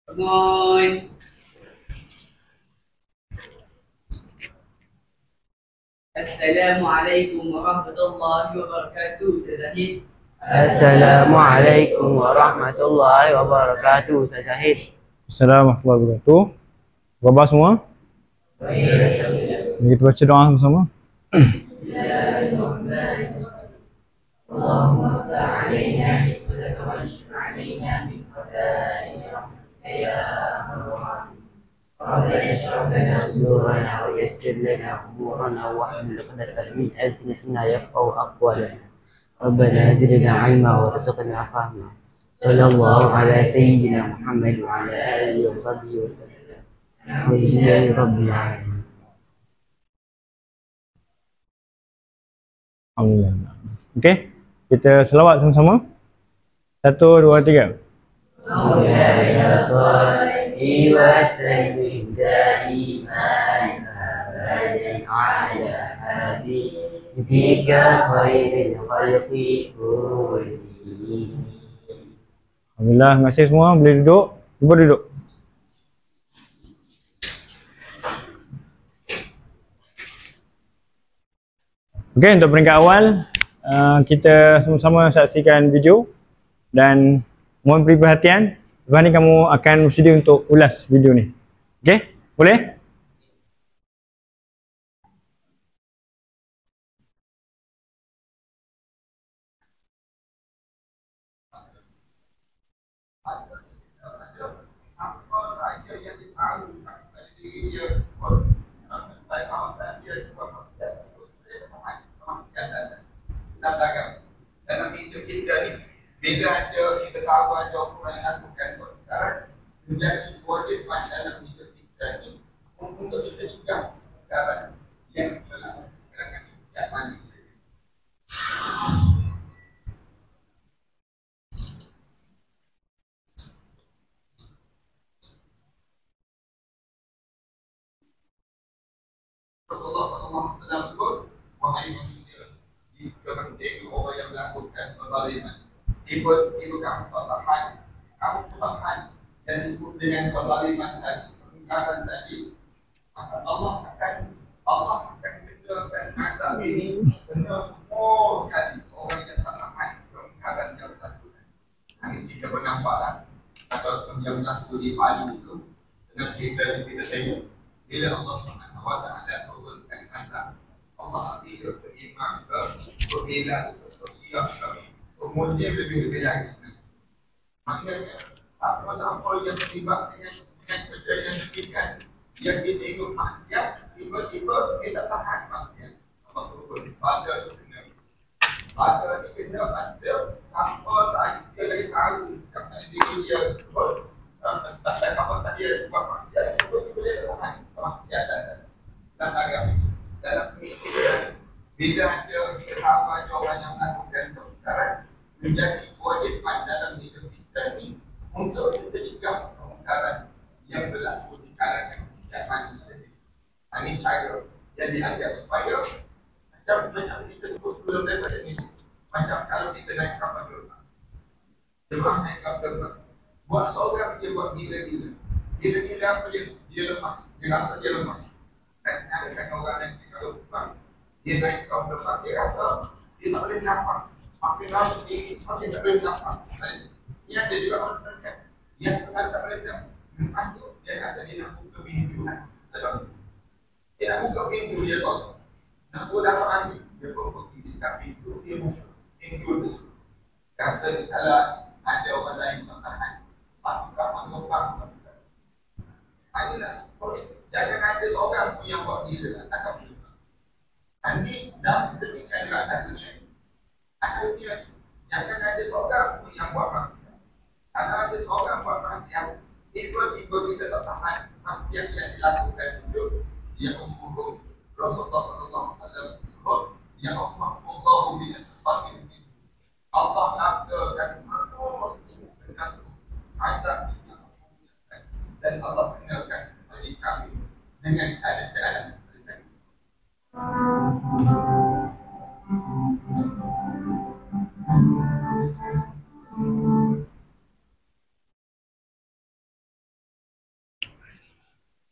Bangun. Assalamualaikum warahmatullahi wabarakatuh. Ustaz Zahid. Assalamualaikum warahmatullahi wabarakatuh. Ustaz Zahid. Assalamualaikum warahmatullahi wabarakatuh. Khabar semua? Mari kita baca doa sama-sama. ربنا اشرح لنا صدورنا ويسر لنا امورنا واحلل عقدة من السنتنا يفقهوا اقوالنا ربنا زدنا علما وارزقنا فهما صلى الله على سيدنا محمد وعلى اله وصحبه وسلم الحمد لله رب العالمين. Alhamdulillah. Okey, kita selawat sama-sama. 1, 2, 3. مولاي صل وسلم دائما ابدا على حبيبك خير الخلق كلهم. Alhamdulillah, terima kasih semua. Boleh duduk. Cuba duduk. Okey, untuk peringkat awal, kita sama-sama saksikan video dan mohon beri perhatian. Lepas ni kamu akan bersedia untuk ulas video ni. Okey? Boleh? Dalam hidup kita ni, bila ada kita tahu ada orang yang lakukan perkara, menjadi kewajipan dalam hidup kita ni untuk kita cegah perkara yang berlaku dengan setiap manusia. Rasulullah SAW sebut, wahai manusia, jika kamu tengok orang yang melakukan kezaliman, tiba-tiba kamu tak tahan, kamu tahan dan disebut dengan kezaliman tadi, kemungkaran tadi, maka Allah akan kenakan azab ini kena semua sekali orang yang tak tahan kemungkaran yang berlaku. Ini kita bernampaklah atau yang berlaku di Palu itu dengan kita tengok bila Allah SWT turunkan azab, Allah ambil beriman ke berbela ke bersiap ke kemudian lebih-lebih lagi. Maknanya siapa-siapa yang terlibat dengan kerja yang demikian, yang dia tengok maksiat, tiba-tiba dia tak tahan maksiat. Allah turun pada kena ada siapa sahaja dia lagi tahu kata diri dia sebut tak ada apa dia buat maksiat, tiba-tiba dia tak tahan maksiatan dan agama. Dalam pemikiran, bila ada kita tahu ada orang yang melakukan perkara, menjadi kewajipan dalam hidup kita ni untuk kita cegah perkara yang berlaku di kalangan setiap manusia. Ini cara yang diajar supaya macam kita sebut sebelum daripada ni, macam kalau kita naik kapal terbang, naik kapal terbang, buat seorang dia buat gila-gila apa dia lemas, dia rasa dia lemas. Dan ada orang yang kalau terbang, dia naik kapal terbang, dia rasa dia tak boleh nafas. Makin lama tinggi, makin tak boleh nafas. Ini ada juga orang kan, yang tak boleh nafas tu, dia kata dia nak buka pintu kan. Dia nak buka pintu dia soal. Nak suruh dapat angin, dia pergi dekat pintu, dia buka pintu tu. Rasa kalau ada orang lain tak tahan, patutlah mengopang. Inilah boleh. Jangan ada seorang pun yang buat gila, takkan berubah. Ini dah demikian juga ada dunia ini. Ada dunia ini. Jangan ada seorang pun yang buat maksiat. Kalau ada seorang buat maksiat, tiba-tiba kita tak tahan maksiat yang dilakukan itu, dia umum Rasulullah SAW sebut, ya Allah bila Allah nakkan semua dengan azab dan Allah kenakan bagi kami dengan keadaan seperti ini.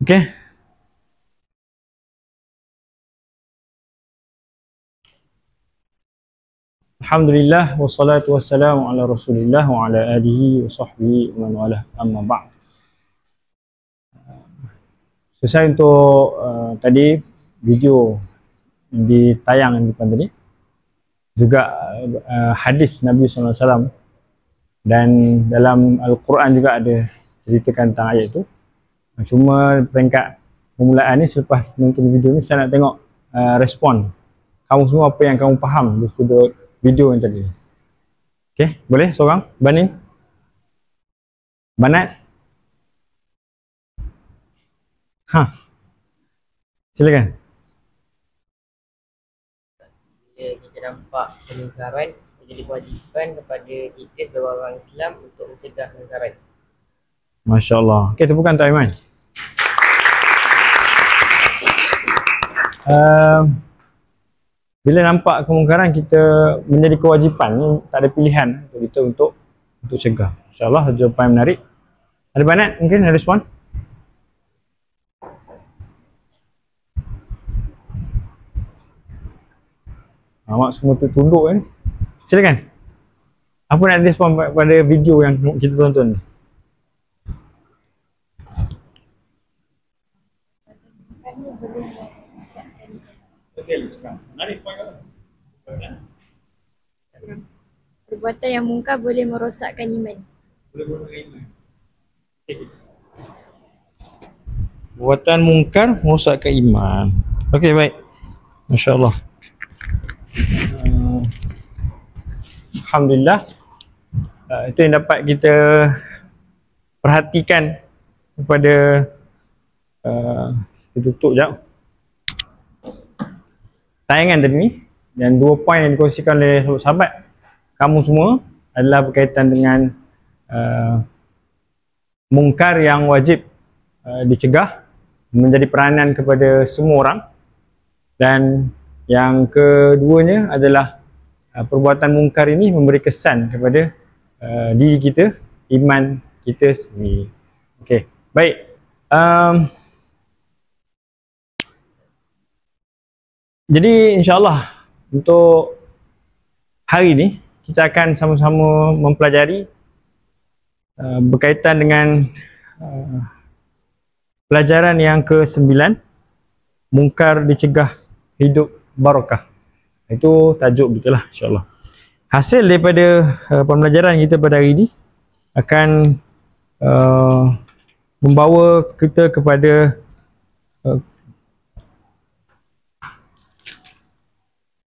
Okey. Alhamdulillah wassalatu wassalamu ala Rasulillah wa ala alihi wa sahbihi wa man walah. Amma ba'd. Selesai untuk tadi video yang ditayang di depan tadi. Juga hadis Nabi SAW, dan dalam Al-Quran juga ada ceritakan tentang ayat itu. Cuma peringkat permulaan ni, selepas nonton video ni saya nak tengok respon kamu semua, apa yang kamu faham di sudut video yang tadi. Okey, boleh seorang? Banin? Banat? Silakan. Bila kita nampak kemungkaran, menjadi kewajipan kepada kita sebagai orang Islam untuk mencegah kemungkaran. Masya Allah. Okey, tepukan untuk Aiman. Bila nampak kemungkaran, kita menjadi kewajipan, tak ada pilihan untuk kita untuk cegah. InsyaAllah jawapan menarik. Ada banat mungkin ada respon? Awak semua tertunduk ni. Silakan. Apa nak respon pada video yang kita tonton ni? Perbuatan yang mungkar boleh merosakkan iman. Perbuatan mungkar merosakkan iman. Okey, baik. Masya Allah. Alhamdulillah. Itu yang dapat kita perhatikan kepada kita tutup sekejap tayangan tadi ni, dan 2 poin yang dikongsikan oleh sahabat kamu semua adalah berkaitan dengan mungkar yang wajib dicegah, menjadi peranan kepada semua orang. Dan yang keduanya adalah perbuatan mungkar ini memberi kesan kepada diri kita, iman kita sendiri. Okey, baik. Jadi insyaAllah untuk hari ini kita akan sama-sama mempelajari berkaitan dengan pelajaran yang ke-9, mungkar dicegah hidup barakah. Itu tajuk kita lah, insyaAllah. Hasil daripada pembelajaran kita pada hari ini akan membawa kita kepada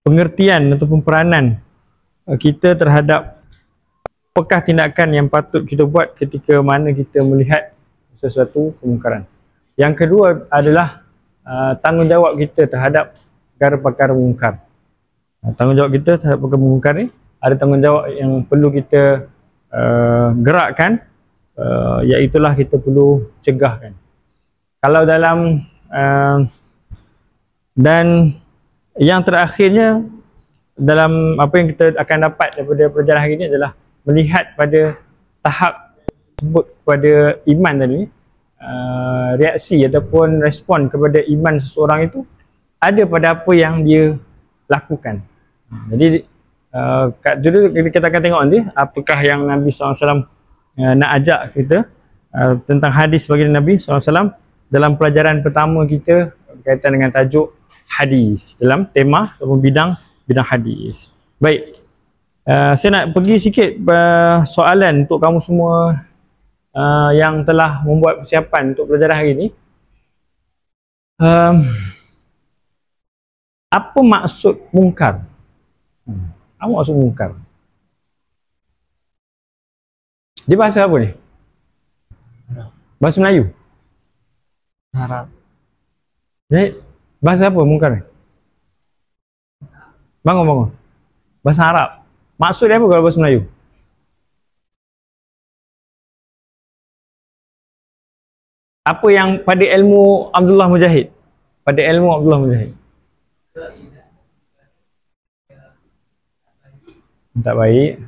pengertian ataupun peranan kita terhadap apakah tindakan yang patut kita buat ketika mana kita melihat sesuatu kemungkaran. Yang kedua adalah tanggungjawab kita terhadap perkara-perkara mungkar. Tanggungjawab kita terhadap perkara mungkar ni, ada tanggungjawab yang perlu kita gerakkan, iaitulah kita perlu cegahkan. Kalau dalam dan yang terakhirnya dalam apa yang kita akan dapat daripada pelajaran hari ini adalah melihat pada tahap sebut kepada iman tadi, reaksi ataupun respon kepada iman seseorang itu ada pada apa yang dia lakukan. Jadi dulu kita akan tengok nanti apakah yang Nabi SAW nak ajak kita tentang hadis baginda Nabi SAW dalam pelajaran pertama kita berkaitan dengan tajuk hadis, dalam tema ataupun bidang hadis. Baik, saya nak pergi sikit soalan untuk kamu semua yang telah membuat persiapan untuk pelajaran hari ini. Apa maksud mungkar? Apa maksud mungkar? Dia bahasa apa ni? Bahasa Melayu? Harap. Jadi bahasa apa mungkar ni? Bangun. Bahasa Arab. Maksud dia apa kalau bahasa Melayu? Apa yang pada ilmu Abdullah Mujahid? Pada ilmu Abdullah Mujahid. Tak baik.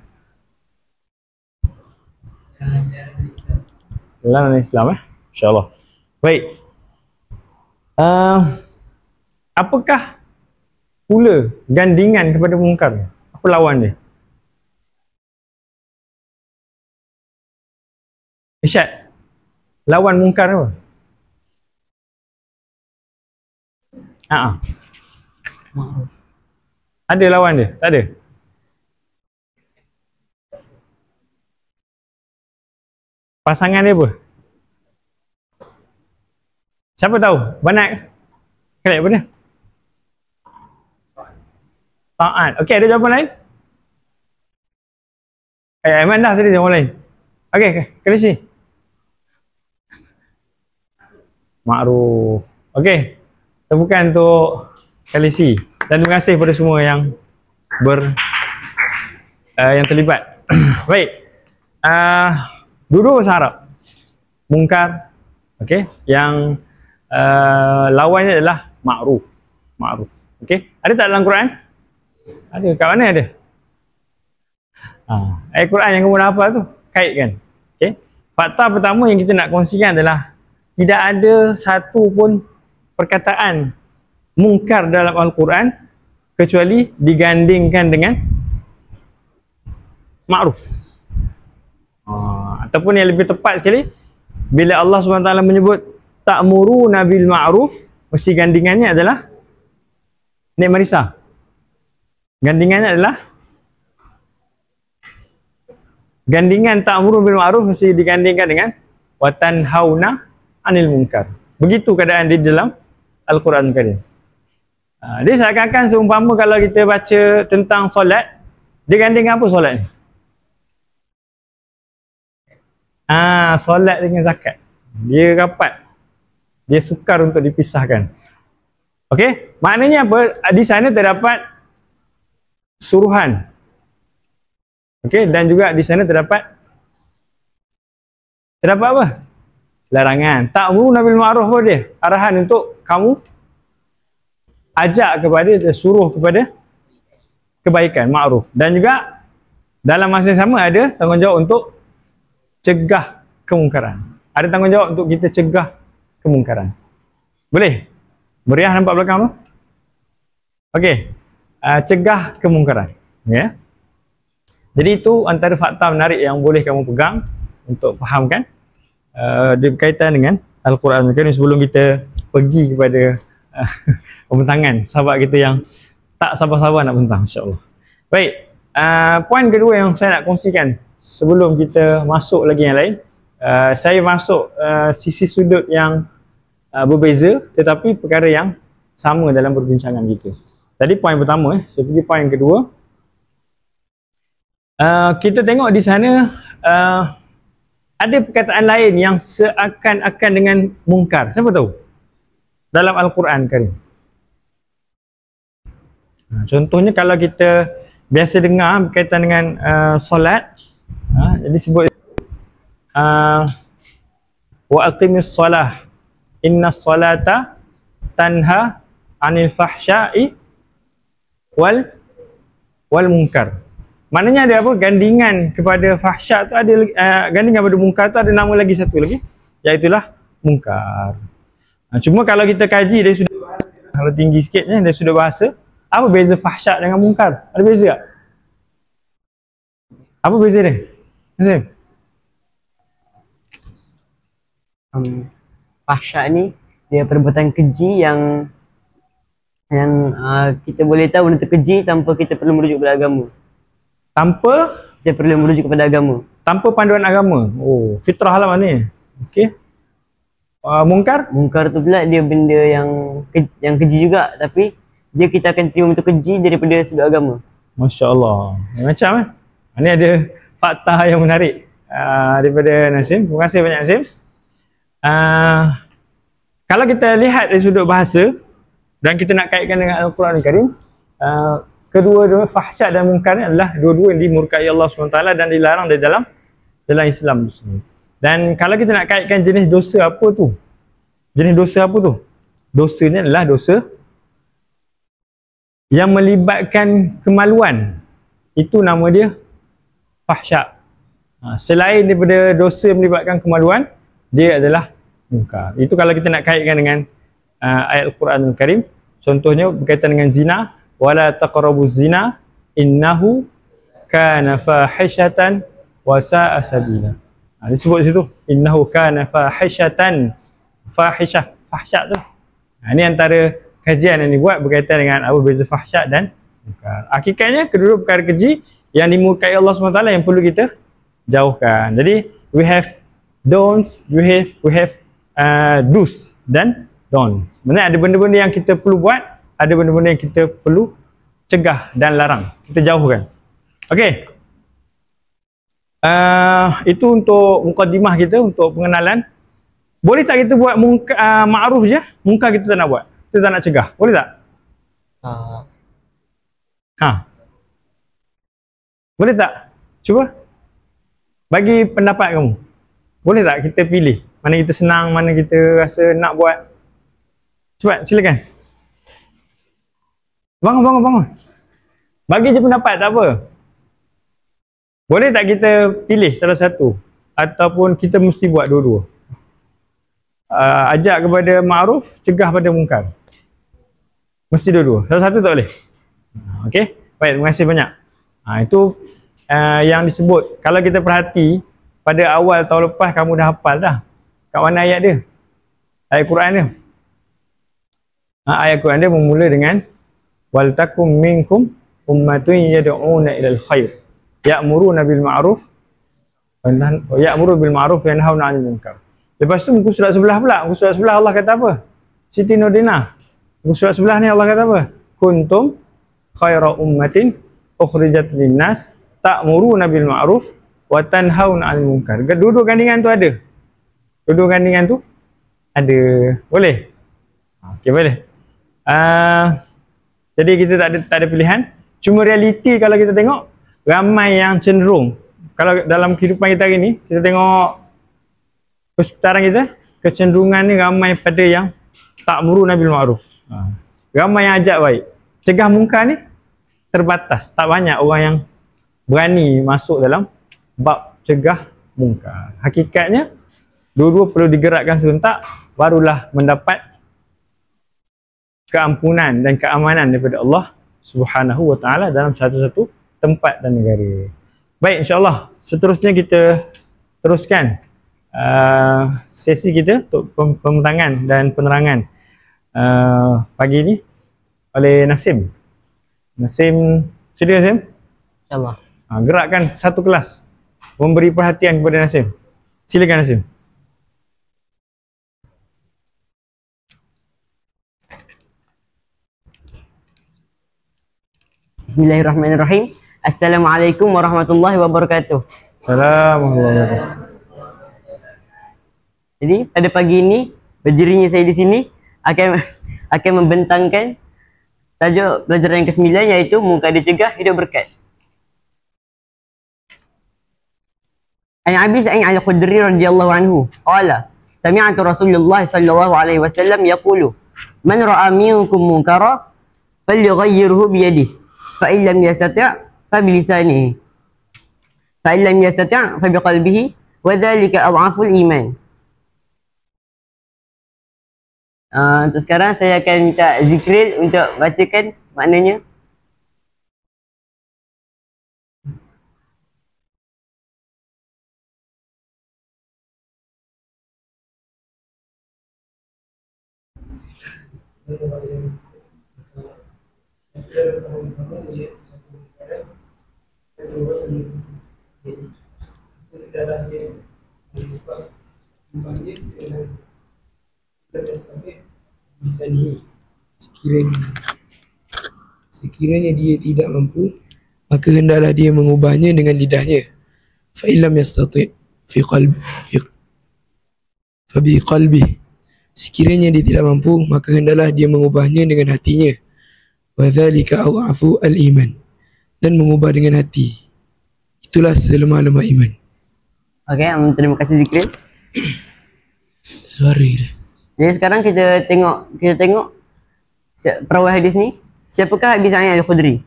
Dalam Islam InsyaAllah. Baik. Apakah pula gandingan kepada mungkar? Apa lawan dia? Isyad, lawan mungkar apa? Ada lawan dia? Tak ada? Pasangan dia apa? Siapa tahu? Banat ke? Correct apa dia? Taat. Okey, ada jawapan lain? Aiman dah tadi jawapan lain. Okey, kali sini. Ma'ruf. Okey. Tepukan untuk Kalisi. Dan terima kasih kepada semua yang yang terlibat. Baik. Dua-dua bahasa Arab. Mungkar. Okey. Yang lawannya adalah ma'ruf. Ma'ruf. Okey. Ada tak dalam Quran? Ada. Kat mana ada? Ayat Quran yang kamu dah hafal tu. Kaitkan. Okey. Fakta pertama yang kita nak kongsikan adalah tidak ada satu pun perkataan mungkar dalam Al-Quran kecuali digandingkan dengan ma'ruf. Ataupun yang lebih tepat sekali, bila Allah SWT menyebut ta'muruna bil ma'ruf, mesti gandingannya adalah Nek Marisa. Gandingannya adalah gandingan ta'muruna bil ma'ruf mesti digandingkan dengan wa tanhauna 'anil munkar. Begitu keadaan di dalam Al-Quran Karim. Dia seakan-akan seumpama kalau kita baca tentang solat, dia ganding apa solat ni? Solat dengan zakat. Dia rapat. Dia sukar untuk dipisahkan. Okey, maknanya apa? Di sana terdapat suruhan. Okey, dan juga di sana terdapat apa? Larangan. Ta'muruna bil ma'ruf apa dia? Arahan untuk kamu ajak kepada, suruh kepada kebaikan, ma'ruf. Dan juga dalam masa yang sama ada tanggungjawab untuk cegah kemungkaran. Ada tanggungjawab untuk kita cegah kemungkaran. Boleh? Meriah nampak belakang tu? Okey. Cegah kemungkaran. Ya. Jadi itu antara fakta menarik yang boleh kamu pegang untuk fahamkan dia berkaitan dengan Al-Quran. Mungkin sebelum kita pergi kepada pembentangan sahabat kita yang tak sabar-sabar nak bentang, insya-Allah. Baik, poin kedua yang saya nak kongsikan sebelum kita masuk lagi yang lain, saya masuk sisi sudut yang berbeza tetapi perkara yang sama dalam perbincangan kita. Tadi poin pertama, saya pergi poin kedua. Kita tengok di sana ada perkataan lain yang seakan-akan dengan mungkar. Siapa tahu? Dalam Al-Quran Karim. Contohnya kalau kita biasa dengar berkaitan dengan solat, jadi sebut wa aqimis solah innas solata tanha anil fahsya'i wal munkar. Maknanya ada apa? Gandingan kepada fahsyat tu ada, gandingan kepada mungkar tu ada nama lagi satu lagi, iaitulah mungkar. Cuma kalau kita kaji dari sudut bahasa, kalau tinggi sikitnya dari sudut bahasa, apa beza fahsyat dengan mungkar? Ada beza tak? Apa beza dia? Nazim? Fahsyat ni dia perbuatan keji yang kita boleh tahu benda tu keji tanpa kita perlu merujuk kepada agama. Tanpa kita perlu merujuk kepada agama. Tanpa panduan agama. Oh, fitrah lah maknanya. Okey. Mungkar? Mungkar tu pula dia benda yang keji juga, tapi dia kita akan terima bentuk keji daripada sudut agama. Masya-Allah. Macam Ini ada fakta yang menarik daripada Nazim. Terima kasih banyak Nazim. Kalau kita lihat dari sudut bahasa dan kita nak kaitkan dengan Al-Quran Al-Karim, kedua-dua fahsyat dan mungkar ni adalah dua-dua yang dimurkai Allah SWT dan dilarang di dalam Islam. Dan kalau kita nak kaitkan jenis dosa apa tu? Jenis dosa apa tu? Dosa ni adalah dosa yang melibatkan kemaluan. Itu nama dia fahsyat. Selain daripada dosa yang melibatkan kemaluan, dia adalah mungkar. Itu kalau kita nak kaitkan dengan ayat Al-Quranul Karim. Contohnya berkaitan dengan zina, wala taqrabuz zina innahu kana fahishatan wa sa'a sabila. Disebut situ innahu kana fahishatan, fahsyah tu. Ini antara kajian yang dibuat berkaitan dengan apa beza fahsyat dan munkar. Hakikatnya kedua perkara keji yang dimurkai Allah SWT yang perlu kita jauhkan. Jadi we have don'ts, we have do's dan don'ts. Sebenarnya ada benda-benda yang kita perlu buat, ada benda-benda yang kita perlu cegah dan larang, kita jauhkan. Okey. Itu untuk mukadimah kita, untuk pengenalan. Boleh tak kita buat ma'ruf je, munkar kita tak nak buat, kita tak nak cegah, boleh tak? Boleh tak? Cuba bagi pendapat kamu. Boleh tak kita pilih mana kita senang, mana kita rasa nak buat? Cepat, silakan. Bangun. Bagi je pendapat, tak apa. Boleh tak kita pilih salah satu? Ataupun kita mesti buat dua-dua? Ajak kepada ma'ruf, cegah pada munkar. Mesti dua-dua. Salah satu tak boleh? Okey? Baik, terima kasih banyak. Itu yang disebut. Kalau kita perhati, pada awal tahun lepas kamu dah hafal dah. Kat mana ayat dia? Ayat Quran dia. Ayat Quran dia bermula dengan wal takum minkum ummatun yad'una ilal khair ya'muruna bil ma'ruf wa yanhauna 'anil munkar. Lepas tu muka surat sebelah pula. Muka surat sebelah Allah kata apa? Siti Nurdina. Muka surat sebelah ni Allah kata apa? Kuntum khaira ummatin ukhrijat linnas ta'muruna bil ma'ruf wa tanhauna 'anil munkar. Dua-dua gandingan tu ada. Dua-dua gandingan tu ada. Boleh? Okey, boleh. Jadi kita tak ada pilihan. Cuma realiti kalau kita tengok, ramai yang cenderung. Kalau dalam kehidupan kita hari ni, kita tengok persekitaran kita, kecenderungan ni ramai pada yang ta'muruna bil ma'ruf. Ramai yang ajak baik. Cegah munkar ni terbatas. Tak banyak orang yang berani masuk dalam bab cegah munkar. Hakikatnya dua-dua perlu digerakkan serentak, barulah mendapat keampunan dan keamanan daripada Allah Subhanahu wa ta'ala dalam satu-satu tempat dan negara. Baik, insyaAllah seterusnya kita teruskan sesi kita untuk pembentangan dan penerangan pagi ini oleh Nasim. Nasim, sedia Nasim? InsyaAllah. Gerakkan satu kelas memberi perhatian kepada Nasim. Silakan Nasim. Bismillahirrahmanirrahim. Assalamualaikum warahmatullahi wabarakatuh. Assalamualaikum. Jadi pada pagi ini berdirinya saya di sini akan membentangkan tajuk pelajaran yang ke-9, iaitu munkar dicegah, hidup berkat. An Abi Sa'id Al-Khudri radhiyallahu anhu qala sami'tu Rasulullah sallallahu alaihi wasallam yaqulu man ra'a minkum munkara falyughayyirhu bi yadihi fa in lam yastati' fa bi lisanihi fa in lam yastati' fa bi qalbihi wa dhalika adhaful iman. Untuk sekarang saya akan minta Zikril untuk bacakan maknanya. Sekiranya dia tidak mampu, maka hendaklah dia mengubahnya dengan lidahnya. Fa illam yastati' fa bi qalbihi. Sekiranya dia tidak mampu, maka hendaklah dia mengubahnya dengan hatinya. Wa dzalika adhafu al-iman. Dan mengubah dengan hati, itulah selemah-lemah iman. Okey, terima kasih Zikril. Suara dia. Jadi sekarang kita tengok perawi hadis ni. Siapakah Abu Sa'id Al-Khudri?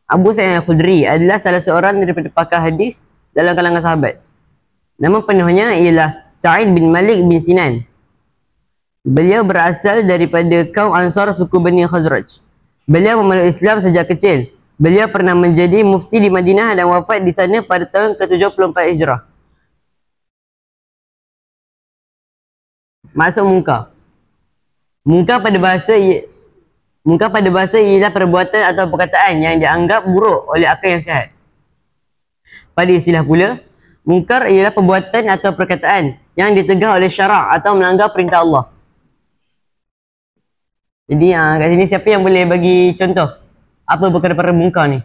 Abu Sa'id Al-Khudri adalah salah seorang daripada pakar hadis dalam kalangan sahabat. Nama penuhnya ialah Sa'id bin Malik bin Sinan. Beliau berasal daripada kaum Ansar suku Bani Khazraj. Beliau memeluk Islam sejak kecil. Beliau pernah menjadi mufti di Madinah dan wafat di sana pada tahun ke-74 Hijrah. Maksud munkar. Munkar pada bahasa ialah perbuatan atau perkataan yang dianggap buruk oleh akal yang sihat. Pada istilah pula, munkar ialah perbuatan atau perkataan yang ditegah oleh syarak atau melanggar perintah Allah. Jadi kat sini siapa yang boleh bagi contoh apa perkara-perkara munkar ni?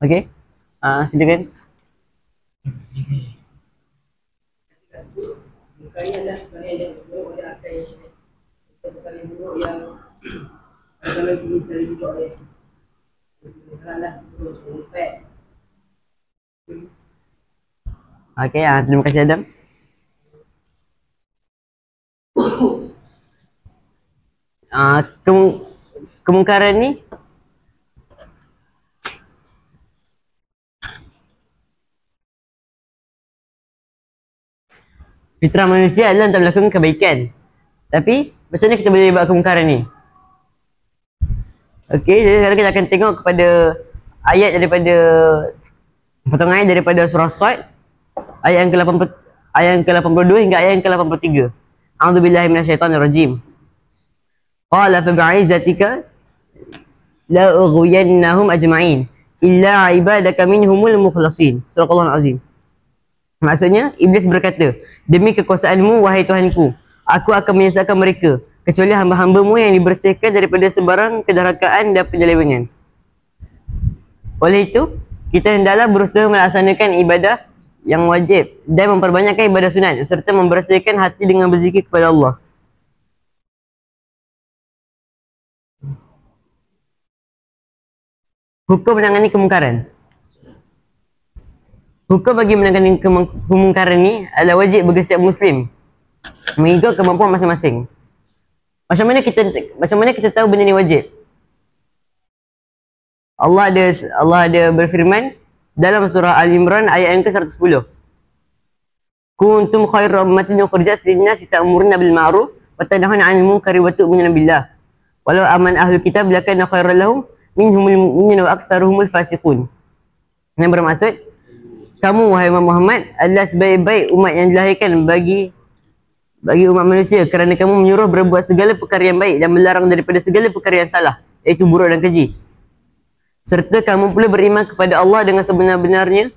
Okey. Silakan. Perkara adalah perkara yang buruk oleh akal yang sihat. Perkara yang buruk yang kalau ini sering juga oleh sebenarnya buruk efek. Okey, terima kasih Adam. Kemungkaran ni fitrah manusia adalah untuk melakukan kebaikan. Tapi macam mana kita boleh buat kemungkaran ni? Okey, jadi sekarang kita akan tengok kepada ayat daripada potongan ayat daripada surah Sad ayat yang ke-82 hingga ayat yang ke-83. A'udzubillahi minasyaitonirrajim. Qala fa bi'izzatika la ughwiyannahum ajma'in illa 'ibadaka minhumul mukhlasin. Surah Al-Azim. Maksudnya, Iblis berkata, demi kekuasaanmu, wahai Tuhanku, aku akan menyesatkan mereka, kecuali hamba-hambamu yang dibersihkan daripada sebarang kedurhakaan dan penyelewengan. Oleh itu, kita hendaklah berusaha melaksanakan ibadah yang wajib dan memperbanyakkan ibadah sunat, serta membersihkan hati dengan berzikir kepada Allah. Hukum menangani kemungkaran. Hukum bagi menangani kemungkaran ni adalah wajib bagi setiap Muslim mengikut kemampuan masing-masing. Macam mana kita tahu benda ni wajib? Allah ada berfirman dalam surah Al-Imran ayat yang ke-110. Kuntum khairu ummatin ukhrijat lin-nasi ta'muruna bil ma'ruf wa tanhauna 'anil munkari wa tu'minuna billah. Walau aman ahlul kitab lakana khairan lahum minhumul mu'minuna wa aktsaruhumul fasiqun. Yang bermaksud, kamu wahai Muhammad adalah sebaik-baik umat yang dilahirkan bagi umat manusia kerana kamu menyuruh berbuat segala perkara yang baik dan melarang daripada segala perkara yang salah, iaitu buruk dan keji. Serta kamu pula beriman kepada Allah dengan sebenar-benarnya.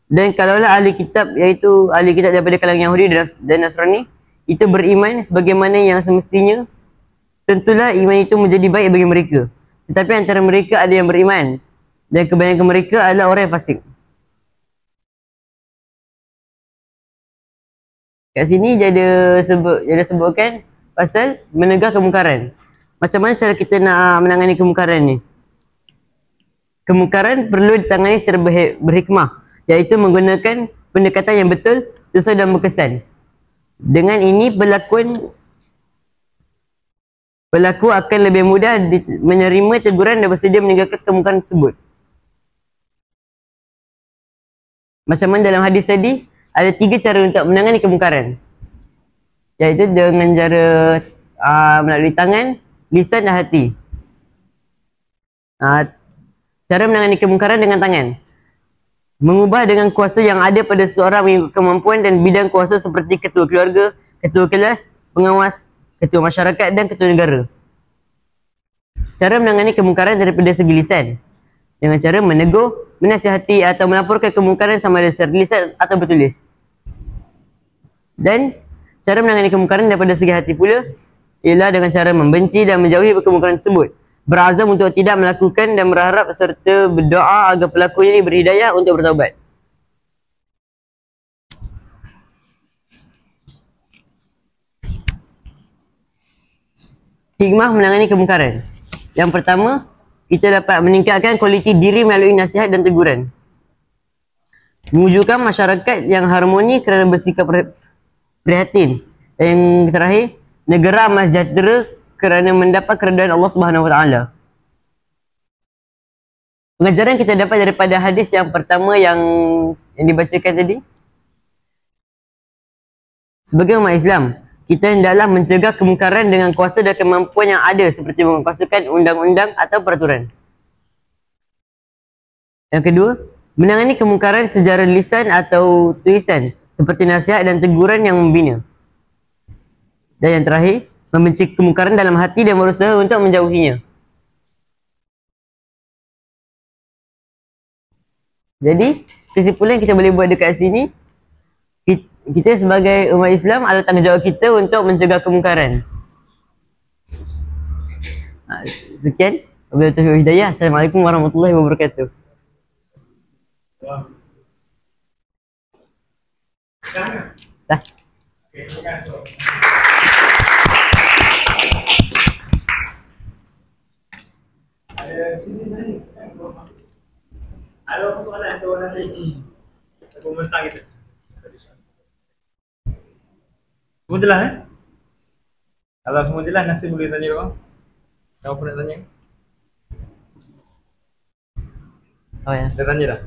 Dan kalaulah ahli kitab, iaitu ahli kitab daripada kalangan Yahudi dan Nasrani, itu beriman sebagaimana yang semestinya, tentulah iman itu menjadi baik bagi mereka. Tetapi antara mereka ada yang beriman dan kebanyakan mereka adalah orang yang fasik. Kat sini dia ada sebutkan pasal menegah kemungkaran. Macam mana cara kita nak menangani kemungkaran ni? Kemungkaran perlu ditangani secara berhikmah, iaitu menggunakan pendekatan yang betul, sesuai dan berkesan. Dengan ini pelaku akan lebih mudah menerima teguran dan bersedia meninggalkan kemungkaran tersebut. Macam mana dalam hadis tadi, ada 3 cara untuk menangani kemungkaran, iaitu dengan cara melalui tangan, lisan dan hati. Cara menangani kemungkaran dengan tangan, mengubah dengan kuasa yang ada pada seseorang mengikut kemampuan dan bidang kuasa seperti ketua keluarga, ketua kelas, pengawas, ketua masyarakat dan ketua negara. Cara menangani kemungkaran daripada segi lisan, dengan cara menegur, menasihati atau melaporkan kemungkaran sama ada secara lisan atau bertulis. Dan cara menangani kemungkaran daripada segi hati pula ialah dengan cara membenci dan menjauhi kemungkaran tersebut, berazam untuk tidak melakukan dan berharap serta berdoa agar pelakunya diberi hidayah untuk bertaubat. Hikmah menangani kemungkaran. Yang pertama, kita dapat meningkatkan kualiti diri melalui nasihat dan teguran. Mewujudkan masyarakat yang harmoni kerana bersikap prihatin. Dan yang terakhir, negara aman sejahtera kerana mendapat keredaan Allah Subhanahu Wa Taala. Pengajaran kita dapat daripada hadis yang pertama yang dibacakan tadi. Sebagai umat Islam, kita hendaklah mencegah kemungkaran dengan kuasa dan kemampuan yang ada seperti menguasakan undang-undang atau peraturan. Yang kedua, menangani kemungkaran secara lisan atau tulisan seperti nasihat dan teguran yang membina. Dan yang terakhir, membenci kemungkaran dalam hati dan berusaha untuk menjauhinya. Jadi, kesimpulan kita boleh buat dekat sini, kita sebagai umat Islam adalah tanggungjawab kita untuk mencegah kemungkaran. Sekian. Wabillahi taufiq wal hidayah. Assalamualaikum warahmatullahi wabarakatuh. Dah. Ada apa soalan tu nasi? Komentar kita. Semua jelas Kalau semua jelas, Nasir boleh tanya orang. Kau pun nak tanya? Oh ya. Dah tanya dah?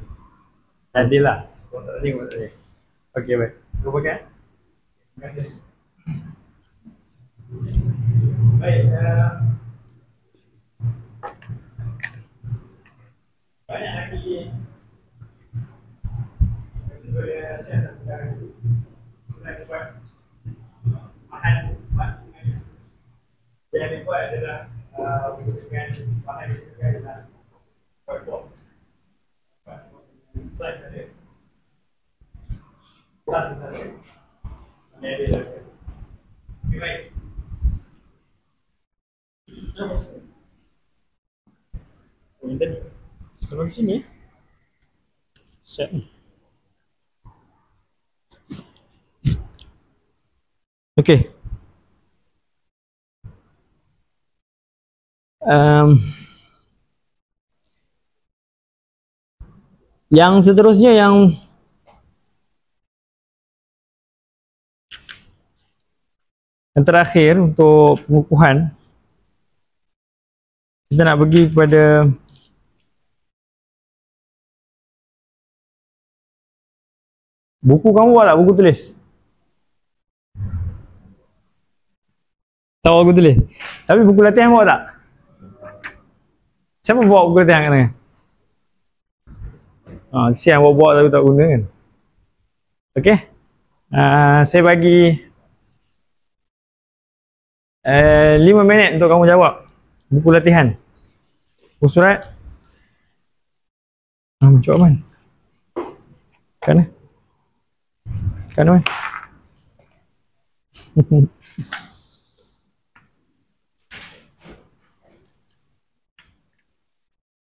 Tadilah. Kau tak tanya, kau tak tanya. Okey, baik. Kau pakai? Terima kasih. Baik. Banyak lagi. Sebenarnya saya tak tahu. Saya buat bahan yang dibuat adalah dengan bahan yang dibuat adalah whiteboard. Slide tadi. Satu tadi. Ini ada. Okay, baik. Oh, ini tadi. Kalau ke sini, set ni. Okey. Yang seterusnya yang terakhir untuk pengukuhan, kita nak pergi kepada buku. Kamu bawa tak buku tulis? Tahu buku tulis? Tapi buku latihan bawa tak? Siapa bawa buku latihan kat sana? Kesian bawa-bawa tapi tak guna kan? Okey. Saya bagi 5 minit untuk kamu jawab buku latihan. Buku surat. Jawab man. Kan? Kan man?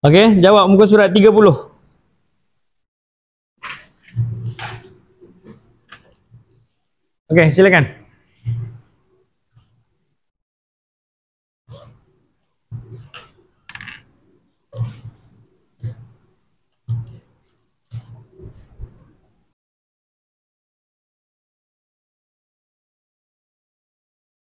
Okey, jawab muka surat 30. Okey, silakan.